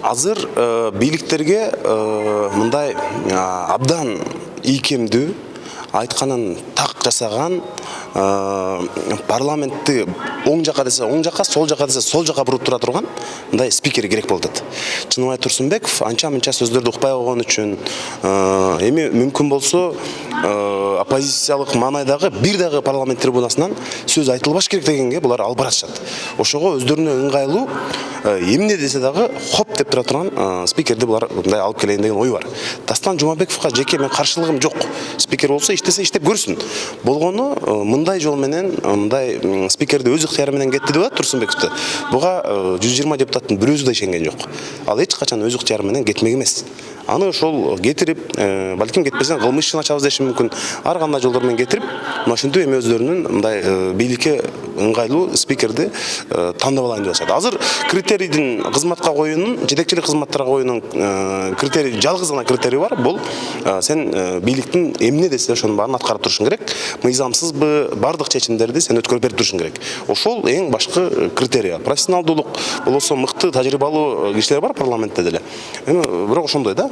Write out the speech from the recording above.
Азыр бийликтерге мындай абдан ийкемдүү айтканын так жасаган парламентти оң жака десе оң жака, сол жака десе сол жака буруп тура турган мындай спикер керек болуп атат. Чыныбай Турсунбеков анча-мынча сөздөрдү укпай койгон үчүн эми мүмкүн болсо оппозициялык маанайдагы бир дагы парламент трибунасынан сөз айтылбаш керек дегенге булар алып баратышат. Ошого өздөрүнө ыңгайлуу эмне десе дагы хоп деп тура турган спикерди булар мындай алып келейин деген ой бар. Дастан Жумабековго жеке мен каршылыгым жок. Спикер болсо иштесе иштеп көрсүн. Болгону мындай жол менен мындай спикерди өз ыктыяры менен кетти деп атат Турсунбековду. Буга 120 депутаттын бирөөсү да ишенген жок. Ал эч качан өз ыктыяры менен кетмек эмес. Аны ошол кетирип, балким кетпесен кылмыш ишин ачабыз деши мүмкүн. Ар кандай жолдор менен кетирип, мына ушинтип эми өздөрүнүн мындай бийликке ыңгайлуу спикерди тандап алайын деп атышат. Азыр критерийдин кызматка коюунун, жетекчилик кызматтарга коюунун критерий, жалгыз гана критерий бар. Бул сен бийликтин эмне десе ошонун баарын аткарып турушуң керек. Мыйзамсызбы, бардык чечимдерди сен өткөрүп берип турушуң керек. Ошол эң башкы критерий. Профессионалдуулук болсо мыкты, тажрыйбалуу кишилер бар парламентте деле. Эми бирок ошондой да.